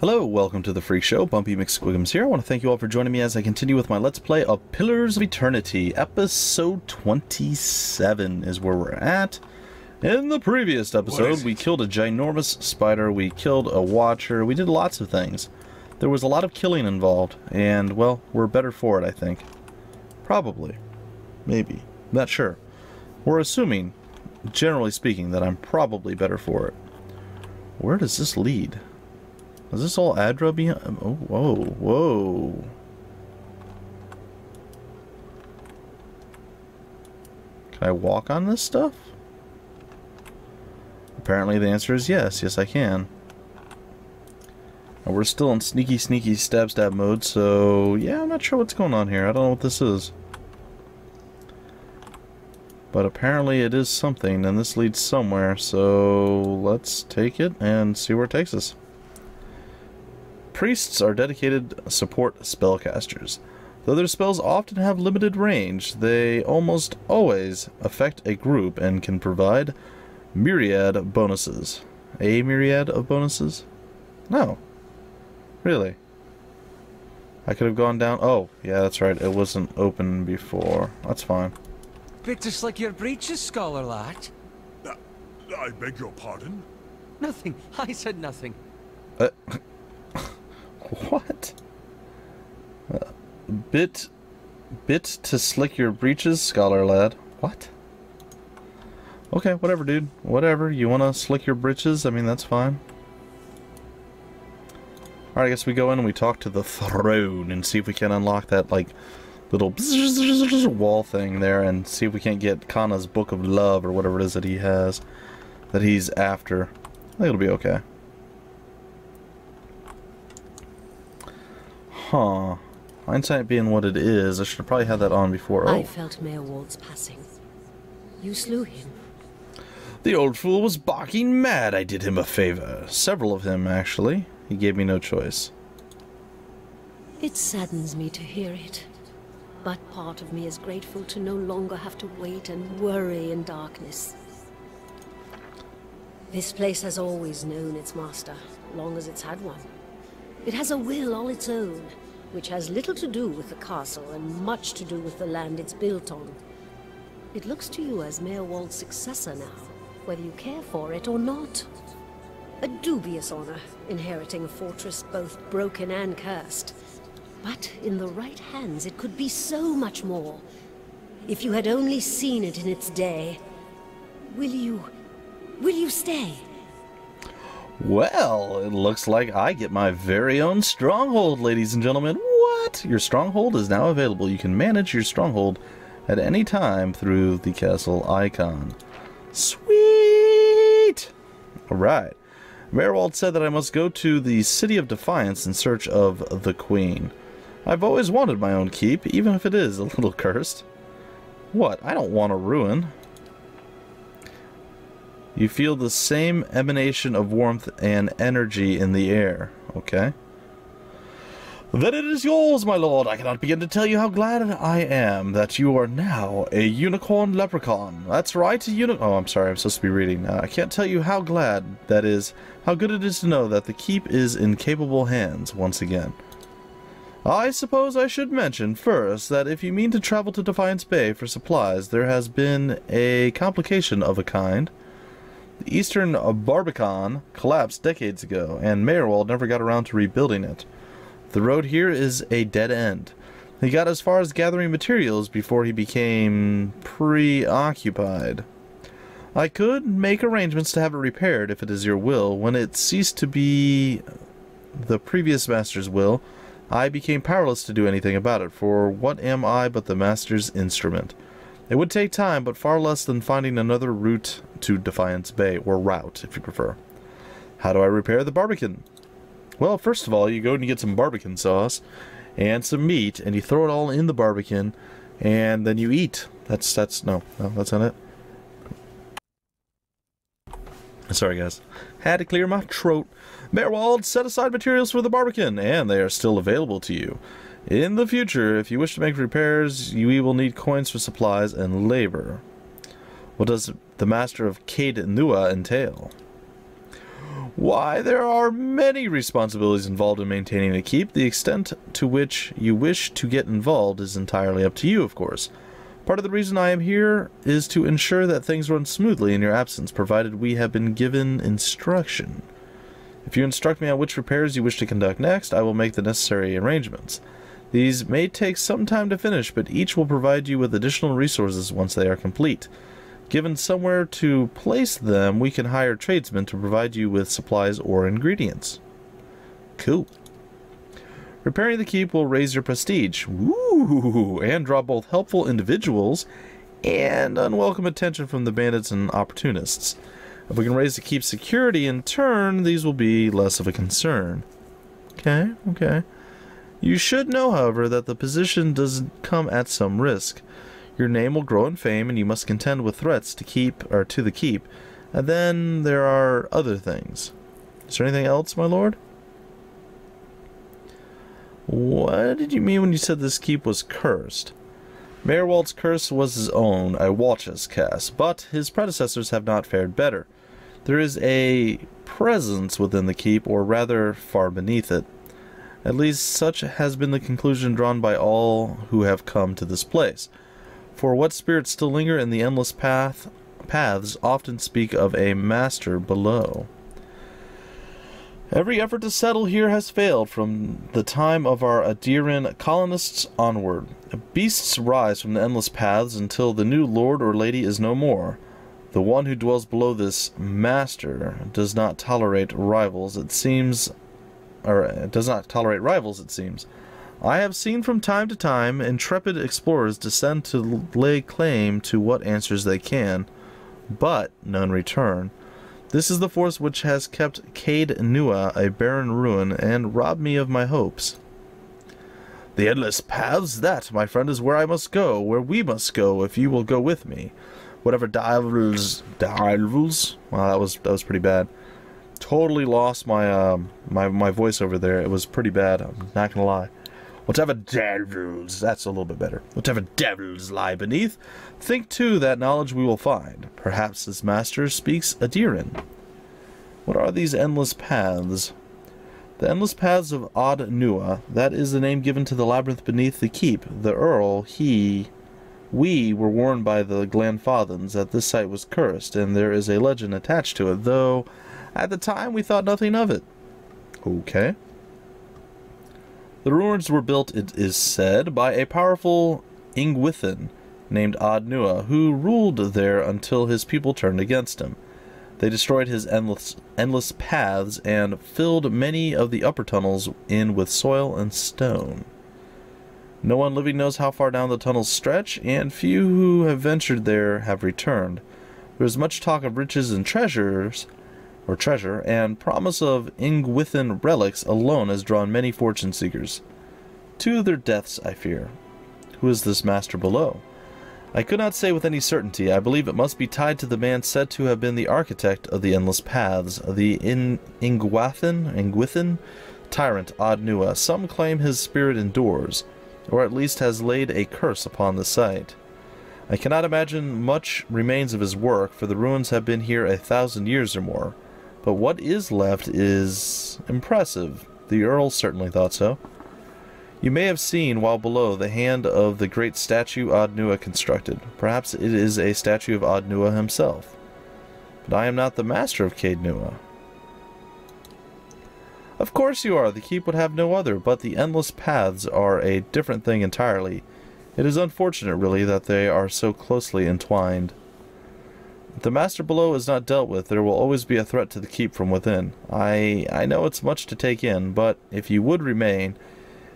Hello, welcome to the Freak Show. Bumpy McSquigums here. I want to thank you all for joining me as I continue with my Let's Play of Pillars of Eternity. Episode 27 is where we're at. In the previous episode, we killed a ginormous spider, we killed a watcher, we did lots of things. There was a lot of killing involved, and, well, we're better for it, I think. Probably. Maybe. Not sure. We're assuming, generally speaking, that I'm probably better for it. Where does this lead? Is this all Adra behind? Oh, whoa, whoa. Can I walk on this stuff? Apparently the answer is yes. Yes, I can. And we're still in sneaky stab mode, so yeah, I'm not sure what's going on here. I don't know what this is. But apparently it is something, and this leads somewhere, so let's take it and see where it takes us. Priests are dedicated support spellcasters. Though their spells often have limited range, they almost always affect a group and can provide myriad bonuses. A myriad of bonuses? No. Really? I could have gone down... Oh, yeah, that's right. It wasn't open before. That's fine. Bit to slick your breeches, scholar lad. I beg your pardon? Nothing. I said nothing. What? Bit to slick your breeches, scholar lad. What? Okay, whatever, dude. Whatever. You want to slick your breeches? I mean, that's fine. Alright, I guess we go in and we talk to the throne and see if we can unlock that, like, little wall thing there and see if we can't get Kana's Book of Love or whatever it is that he has, that he's after. I think it'll be okay. Huh. Hindsight being what it is, I should have probably had that on before. Oh. I felt Mayor Wald's passing. You slew him. The old fool was barking mad I did him a favor. Several of them, actually. He gave me no choice. It saddens me to hear it. But part of me is grateful to no longer have to wait and worry in darkness. This place has always known its master, long as it's had one. It has a will all its own, which has little to do with the castle and much to do with the land it's built on. It looks to you as Mayor Wald's successor now, whether you care for it or not. A dubious honor, inheriting a fortress both broken and cursed. But in the right hands, it could be so much more. If you had only seen it in its day. Will you stay? Well, it looks like I get my very own stronghold, ladies and gentlemen. What? Your stronghold is now available. You can manage your stronghold at any time through the castle icon. Sweet! Alright. Mayor Wald said that I must go to the City of Defiance in search of the Queen. I've always wanted my own keep, even if it is a little cursed. What? I don't want a ruin. You feel the same emanation of warmth and energy in the air. Okay. Then it is yours, my lord. I cannot begin to tell you how glad I am that you are now a unicorn leprechaun. That's right, a unicorn. Oh, I'm sorry. I'm supposed to be reading. I can't tell you how glad that is, how good it is to know that the keep is in capable hands once again. I suppose I should mention first that if you mean to travel to Defiance Bay for supplies, there has been a complication of a kind. The Eastern Barbican collapsed decades ago, and Mayor Wald never got around to rebuilding it. The road here is a dead end. He got as far as gathering materials before he became preoccupied. I could make arrangements to have it repaired if it is your will. When it ceased to be the previous master's will, I became powerless to do anything about it, for what am I but the master's instrument? It would take time, but far less than finding another route to Defiance Bay, or route, if you prefer. How do I repair the barbican? Well, first of all, you go and you get some barbican sauce and some meat, and you throw it all in the barbican, and then you eat. No, that's not it. Sorry, guys. Had to clear my throat. Mayor Wald set aside materials for the barbican, and they are still available to you. In the future, if you wish to make repairs, you will need coins for supplies and labor. What does the Master of Caed Nua entail? Why, there are many responsibilities involved in maintaining a keep. The extent to which you wish to get involved is entirely up to you, of course. Part of the reason I am here is to ensure that things run smoothly in your absence, provided we have been given instruction. If you instruct me on which repairs you wish to conduct next, I will make the necessary arrangements. These may take some time to finish, but each will provide you with additional resources once they are complete. Given somewhere to place them, we can hire tradesmen to provide you with supplies or ingredients. Cool. Repairing the keep will raise your prestige. Woo! And draw both helpful individuals and unwelcome attention from the bandits and opportunists. If we can raise the keep's security in turn, these will be less of a concern. Okay, okay. You should know, however, that the position does come at some risk. Your name will grow in fame, and you must contend with threats to the keep. And then there are other things. Is there anything else, my lord? What did you mean when you said this keep was cursed? Mayorwald's curse was his own, a Watch's cast, but his predecessors have not fared better. There is a presence within the keep, or rather, far beneath it. At least such has been the conclusion drawn by all who have come to this place. For what spirits still linger in the endless paths often speak of a master below. Every effort to settle here has failed from the time of our Adirian colonists onward. Beasts rise from the endless paths until the new lord or lady is no more. The one who dwells below this master does not tolerate rivals, it seems. I have seen from time to time intrepid explorers descend to lay claim to what answers they can, but none return. This is the force which has kept Caed Nua a barren ruin and robbed me of my hopes. The endless paths, that, my friend, is where I must go, where we must go, if you will go with me. Whatever divers, wow, that was pretty bad. Totally lost my my voice over there. It was pretty bad, I'm not gonna lie. Whatever devils, that's a little bit better. Whatever devils lie beneath, think too that knowledge we will find. Perhaps this master speaks Adirian. What are these endless paths? The endless paths of Ad Nua, that is the name given to the labyrinth beneath the keep. The Earl, we were warned by the Glanfathans that this site was cursed, and there is a legend attached to it, though at the time we thought nothing of it. Okay. The ruins were built, it is said, by a powerful Ingwithan named Ad Nua, who ruled there until his people turned against him. They destroyed his endless paths and filled many of the upper tunnels in with soil and stone. No one living knows how far down the tunnels stretch, and few who have ventured there have returned. There is much talk of riches and treasure, and promise of Ingwithan relics alone has drawn many fortune seekers. To their deaths, I fear. Who is this master below? I could not say with any certainty. I believe it must be tied to the man said to have been the architect of the endless paths, the Ingwithan tyrant Ad Nua. Some claim his spirit endures, or at least has laid a curse upon the site. I cannot imagine much remains of his work, for the ruins have been here 1,000 years or more. But what is left is impressive. The Earl certainly thought so. You may have seen, while below, the hand of the great statue Ad Nua constructed. Perhaps it is a statue of Ad Nua himself. But I am not the master of Caed Nua. Of course you are. The keep would have no other, but the endless paths are a different thing entirely. It is unfortunate, really, that they are so closely entwined. If the master below is not dealt with, there will always be a threat to the keep from within. I know it's much to take in, but if you would remain,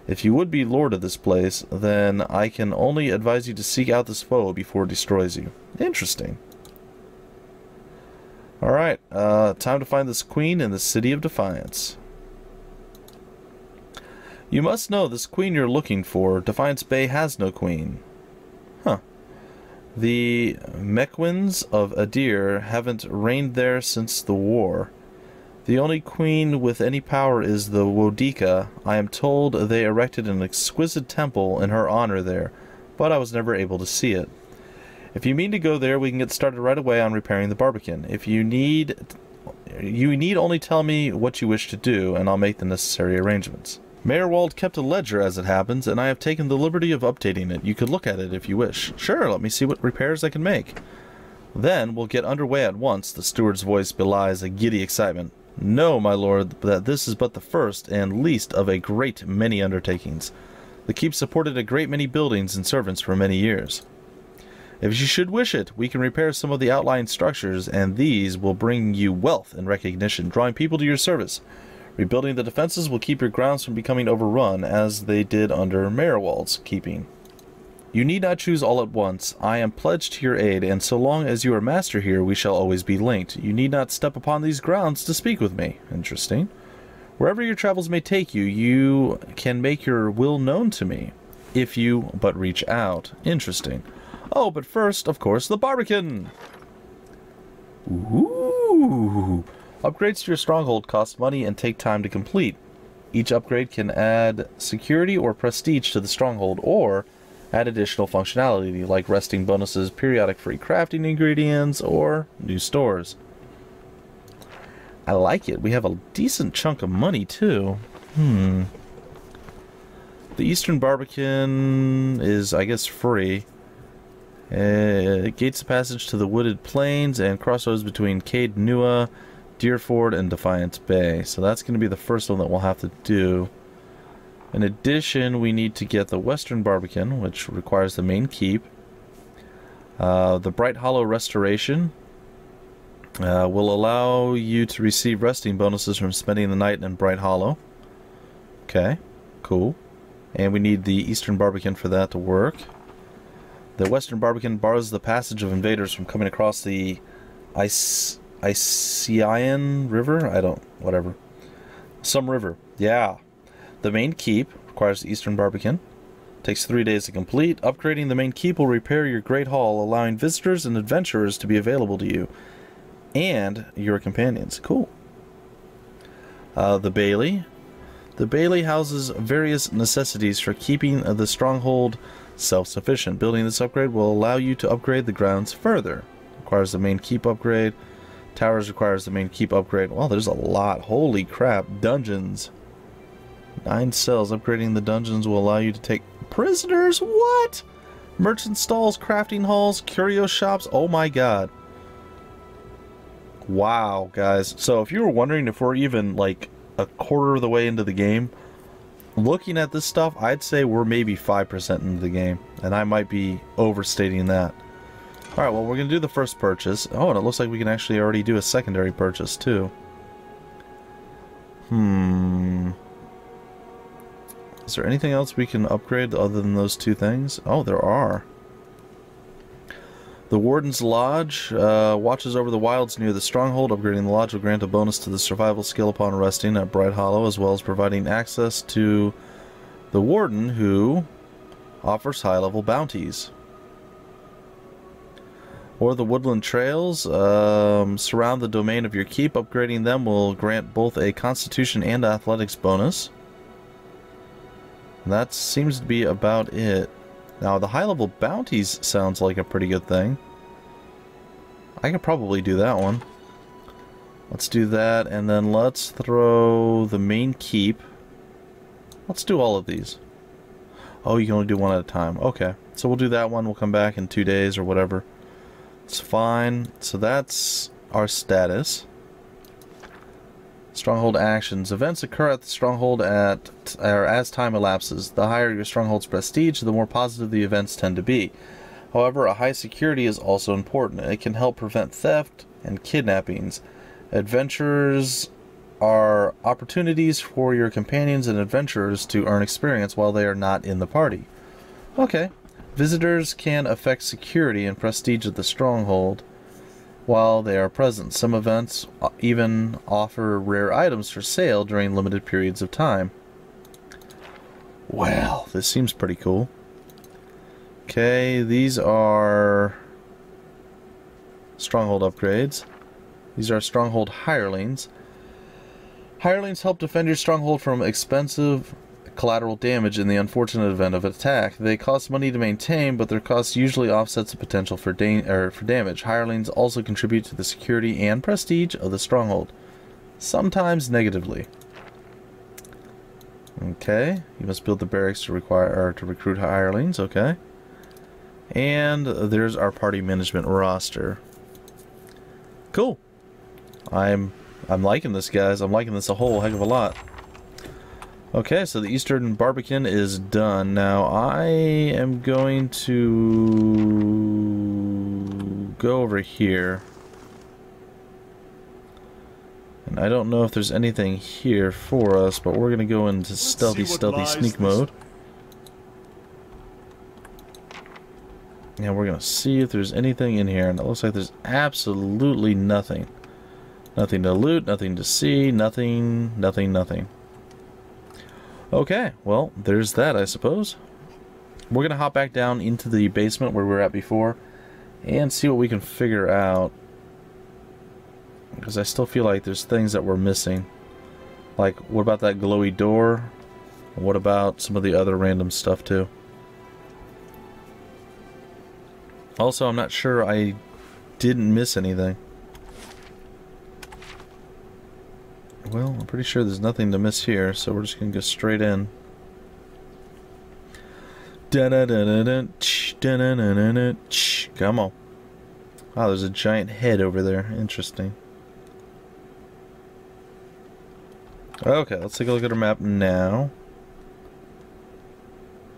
if you would be lord of this place, then I can only advise you to seek out this foe before it destroys you. Interesting. Alright, time to find this queen in the City of Defiance. You must know this queen you're looking for. Defiance Bay has no queen. Huh. The Mequins of Adir haven't reigned there since the war. The only queen with any power is the Wodika. I am told they erected an exquisite temple in her honor there, but I was never able to see it. If you mean to go there, we can get started right away on repairing the Barbican. If you You need only tell me what you wish to do, and I'll make the necessary arrangements. Mayor Wald kept a ledger as it happens, and I have taken the liberty of updating it. You could look at it if you wish. Sure, let me see what repairs I can make. Then we'll get underway at once. The steward's voice belies a giddy excitement. Know, my lord, that this is but the first and least of a great many undertakings. The keep supported a great many buildings and servants for many years. If you should wish it, we can repair some of the outlying structures, and these will bring you wealth and recognition, drawing people to your service. Rebuilding the defenses will keep your grounds from becoming overrun, as they did under Mayor Wald's keeping. You need not choose all at once. I am pledged to your aid, and so long as you are master here, we shall always be linked. You need not step upon these grounds to speak with me. Interesting. Wherever your travels may take you, you can make your will known to me, if you but reach out. Interesting. Oh, but first, of course, the Barbican! Ooh! Upgrades to your stronghold cost money and take time to complete. Each upgrade can add security or prestige to the stronghold, or add additional functionality like resting bonuses, periodic free crafting ingredients, or new stores. I like it. We have a decent chunk of money, too. The Eastern Barbican is, I guess, free. It gates the passage to the wooded plains and crossroads between Cade Nua, Deerford, and Defiance Bay. So that's going to be the first one that we'll have to do. In addition, we need to get the Western Barbican, which requires the main keep. The Bright Hollow Restoration will allow you to receive resting bonuses from spending the night in Bright Hollow. Okay, cool. And we need the Eastern Barbican for that to work. The Western Barbican bars the passage of invaders from coming across the Ician River? Whatever. Some river. Yeah. The main keep requires the Eastern Barbican. Takes 3 days to complete. Upgrading the main keep will repair your Great Hall, allowing visitors and adventurers to be available to you and your companions. Cool. The Bailey. The Bailey houses various necessities for keeping the stronghold self-sufficient. Building this upgrade will allow you to upgrade the grounds further. Requires the main keep upgrade. Towers requires the main keep upgrade. Well, there's a lot. Holy crap. Dungeons. 9 cells. Upgrading the dungeons will allow you to take prisoners. What? Merchant stalls, crafting halls, curio shops. Oh my god. Wow, guys. So if you were wondering if we're even like a quarter of the way into the game, looking at this stuff, I'd say we're maybe 5% into the game, and I might be overstating that. Alright, well, we're going to do the first purchase. Oh, and it looks like we can actually already do a secondary purchase, too. Is there anything else we can upgrade other than those two things? Oh, there are. The Warden's Lodge watches over the wilds near the stronghold. Upgrading the lodge will grant a bonus to the survival skill upon resting at Bright Hollow, as well as providing access to the Warden, who offers high-level bounties. Or the Woodland Trails surround the domain of your keep. Upgrading them will grant both a Constitution and Athletics bonus. And that seems to be about it. Now, the high-level bounties sounds like a pretty good thing. I could probably do that one. Let's do that, and then let's throw the main keep. Let's do all of these. Oh, you can only do one at a time. Okay, so we'll do that one. We'll come back in 2 days or whatever. It's fine. So that's our status. Stronghold actions. Events occur at the stronghold as time elapses. The higher your stronghold's prestige, the more positive the events tend to be. However, a high security is also important. It can help prevent theft and kidnappings. Adventures are opportunities for your companions and adventurers to earn experience while they are not in the party. Okay. Visitors can affect security and prestige of the stronghold while they are present. Some events even offer rare items for sale during limited periods of time. Well, this seems pretty cool. Okay, these are stronghold upgrades. These are stronghold hirelings. Hirelings help defend your stronghold from expensive collateral damage in the unfortunate event of an attack. They cost money to maintain, but their cost usually offsets the potential for damage. Hirelings also contribute to the security and prestige of the stronghold. sometimes negatively. Okay, you must build the barracks to recruit hirelings. Okay, and there's our party management roster. Cool. I'm liking this, guys. I'm liking this a whole heck of a lot. Okay, so the Eastern Barbican is done. Now I am going to go over here. And I don't know if there's anything here for us, but we're going to go into stealthy sneak mode. And we're going to see if there's anything in here. And it looks like there's absolutely nothing. Nothing to loot, nothing to see, nothing. Okay, well, there's that, I suppose. We're going to hop back down into the basement where we were at before and see what we can figure out. Because I still feel like there's things that we're missing. Like, what about that glowy door? What about some of the other random stuff, too? Also, I'm not sure I didn't miss anything. Well, I'm pretty sure there's nothing to miss here, so we're just going to go straight in. Come on. Wow, there's a giant head over there. Interesting. Okay, let's take a look at our map now.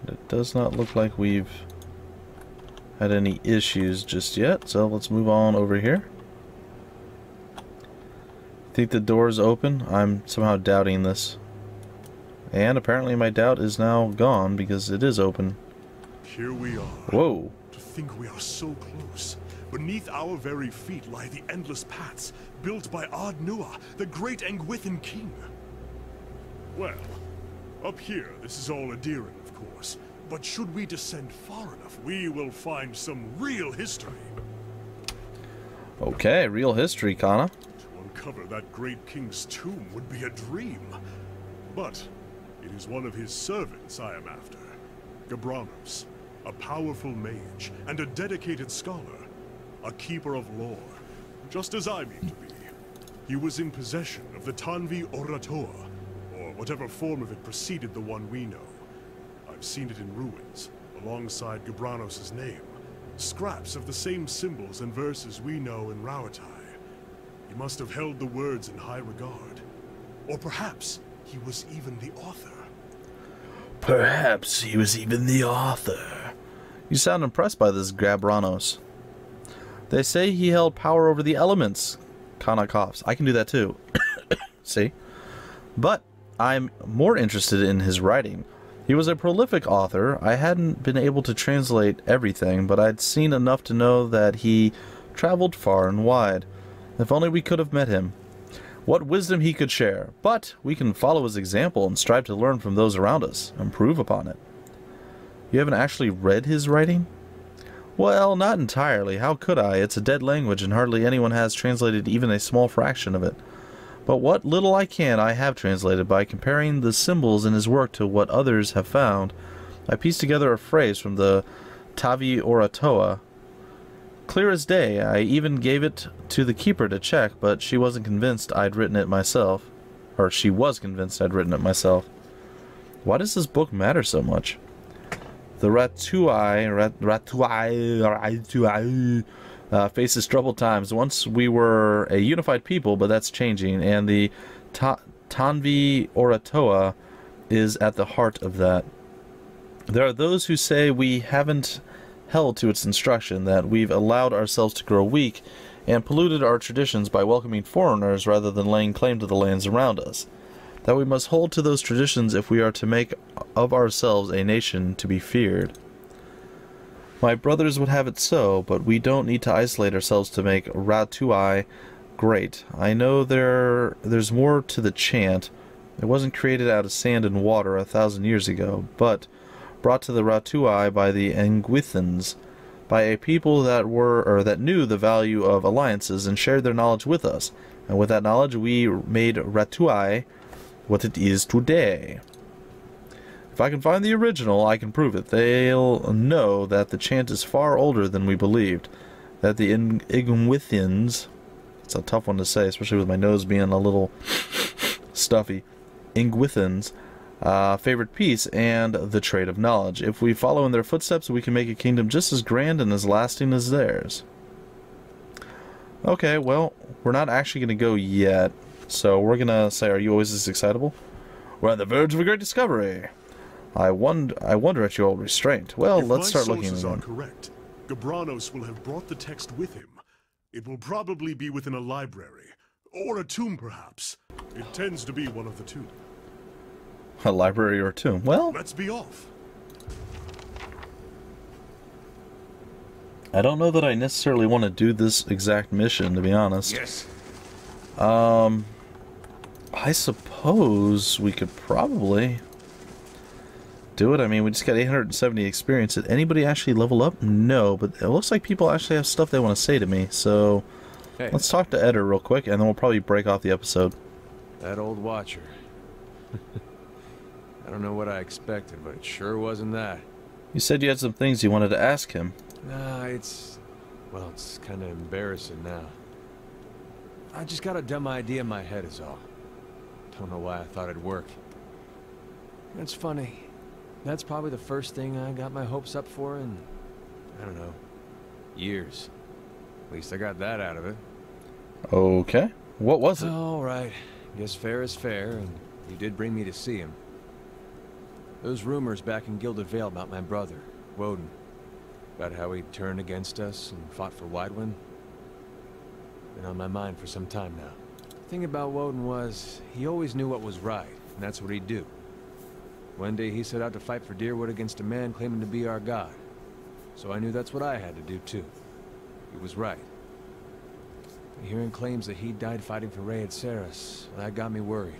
It does not look like we've had any issues just yet, so let's move on over here. Think the door's open? I'm somehow doubting this. And apparently my doubt is now gone because it is open. Here we are. Whoa. To think we are so close. Beneath our very feet lie the endless paths built by Ard Nua, the great Engwithan king. Well, up here this is all Adiran, of course. But should we descend far enough, we will find some real history. Okay, real history, Kana. Uncover that great king's tomb would be a dream. But it is one of his servants I am after. Gabranos, a powerful mage and a dedicated scholar. A keeper of lore, just as I mean to be. He was in possession of the Tanvi Oratoa, or whatever form of it preceded the one we know. I've seen it in ruins, alongside Gabranos' name. Scraps of the same symbols and verses we know in Rauatai. He must have held the words in high regard. Or perhaps he was even the author. Perhaps he was even the author. You sound impressed by this Gabranos. They say he held power over the elements. Kana coughs. I can do that too. See? But I'm more interested in his writing. He was a prolific author. I hadn't been able to translate everything, but I'd seen enough to know that he traveled far and wide. If only we could have met him. What wisdom he could share. But we can follow his example and strive to learn from those around us. Improve upon it. You haven't actually read his writing? Well, not entirely. How could I? It's a dead language and hardly anyone has translated even a small fraction of it. But what little I can, I have translated by comparing the symbols in his work to what others have found. I pieced together a phrase from the Tavi Oratoa. Clear as day. I even gave it to the keeper to check, but she wasn't convinced I'd written it myself. Or she was convinced I'd written it myself. Why does this book matter so much? The Ratuai faces troubled times. Once we were a unified people, but that's changing, and the Tanvi Oratoa is at the heart of that. There are those who say we haven't held to its instruction, that we've allowed ourselves to grow weak and polluted our traditions by welcoming foreigners rather than laying claim to the lands around us. That we must hold to those traditions if we are to make of ourselves a nation to be feared. My brothers would have it so, but we don't need to isolate ourselves to make Ratuai great. I know there's more to the chant. It wasn't created out of sand and water 1,000 years ago, but brought to the Ratuai by the Engwithans, by a people that knew the value of alliances and shared their knowledge with us. And with that knowledge, we made Ratuai what it is today. If I can find the original, I can prove it. They'll know that the chant is far older than we believed, that the Engwithans It's a tough one to say, especially with my nose being a little stuffy. Ingwithin's favorite piece and the trade of knowledge. If we follow in their footsteps, we can make a kingdom just as grand and as lasting as theirs. Okay, well, we're not actually going to go yet, so we're going to say, are you always this excitable? We're on the verge of a great discovery. I wonder at your old restraint. Well, let's start looking If my again. sources are correct, Gabranos will have brought the text with him. It will probably be within a library, or a tomb perhaps. It tends to be one of the two. A library or a tomb. Well, Let's be off. I don't know that I necessarily want to do this exact mission, to be honest. Yes. I suppose we could probably do it. I mean, we just got 870 experience. Did anybody actually level up? No, but it looks like people actually have stuff they want to say to me. So Hey, let's talk to Eder real quick, and then we'll probably break off the episode. that old watcher. I don't know what I expected, but it sure wasn't that. You said you had some things you wanted to ask him. Nah, well, it's kind of embarrassing now. I just got a dumb idea in my head is all. Don't know why I thought it'd work. It's funny. That's probably the first thing I got my hopes up for in, I don't know, years. At least I got that out of it. Okay. What was it? All right. Guess fair is fair, and you did bring me to see him. Those rumors back in Gilded Vale about my brother, Woden. About how he turned against us and fought for Widewind. Been on my mind for some time now. The thing about Woden was, he always knew what was right, and that's what he'd do. One day he set out to fight for Deerwood against a man claiming to be our god. So I knew that's what I had to do too. He was right. Hearing claims that he died fighting for Rey at Ceres, that got me worried.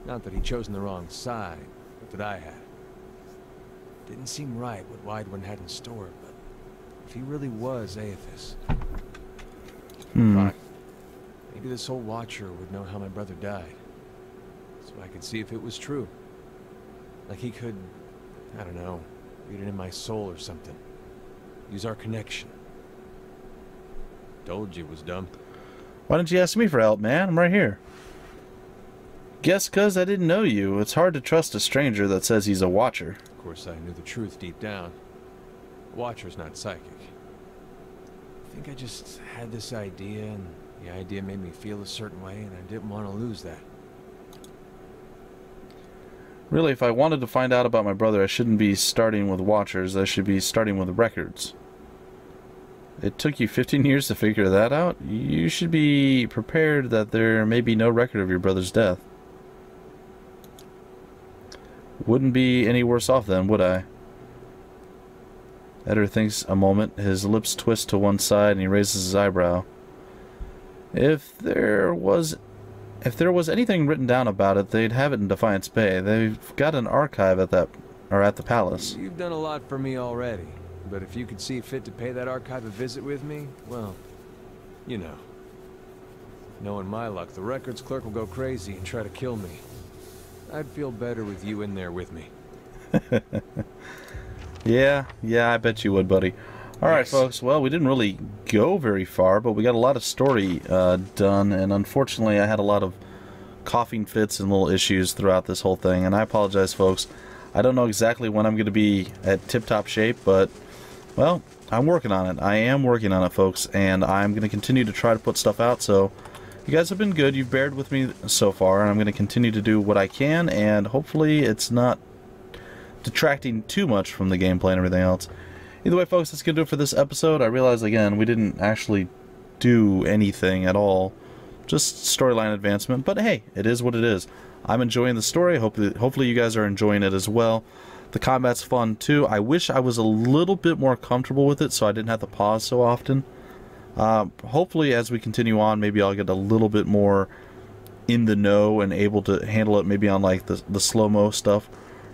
Not that he'd chosen the wrong side, but that I had. Didn't seem right what Widewind had in store, but if he really was Aethys, thought maybe this old Watcher would know how my brother died, so I could see if it was true. Like he could, I don't know, read it in my soul or something. Use our connection. Told you it was dumb. Why didn't you ask me for help, man? I'm right here. Guess 'cause I didn't know you. It's hard to trust a stranger that says he's a watcher. Of course, I knew the truth deep down. A Watcher's not psychic. I think I just had this idea, and the idea made me feel a certain way, and I didn't want to lose that. Really, if I wanted to find out about my brother, I shouldn't be starting with watchers. I should be starting with records. It took you 15 years to figure that out? You should be prepared that there may be no record of your brother's death. Wouldn't be any worse off then, would I? Eder thinks a moment. His lips twist to one side and he raises his eyebrow. If there was anything written down about it, they'd have it in Defiance Bay. They've got an archive at the palace. You've done a lot for me already, but if you could see fit to pay that archive a visit with me, well, you know. Knowing my luck, the records clerk will go crazy and try to kill me. I'd feel better with you in there with me. Yeah, I bet you would, buddy. Alright, folks, well, we didn't really go very far, but we got a lot of story done, and unfortunately I had a lot of coughing fits and little issues throughout this whole thing, and I apologize, folks. I don't know exactly when I'm going to be at tip-top shape, but, well, I'm working on it. I am working on it, folks, and I'm going to continue to try to put stuff out, so you guys have been good. You've bared with me so far, and I'm going to continue to do what I can, and hopefully it's not detracting too much from the gameplay and everything else. Either way, folks, that's going to do it for this episode. I realize, again, we didn't actually do anything at all. Just storyline advancement. But hey, it is what it is. I'm enjoying the story. Hopefully you guys are enjoying it as well. The combat's fun, too. I wish I was a little bit more comfortable with it so I didn't have to pause so often. Hopefully, as we continue on, maybe I'll get a little bit more in the know and able to handle it maybe on, like, the slow-mo stuff,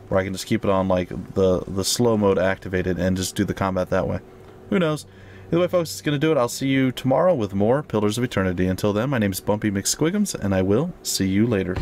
where I can just keep it on like the slow mode activated and just do the combat that way. Who knows? Either way, folks, it's going to do it. I'll see you tomorrow with more Pillars of Eternity. Until then, my name's Bumpy McSquigums, and I will see you later.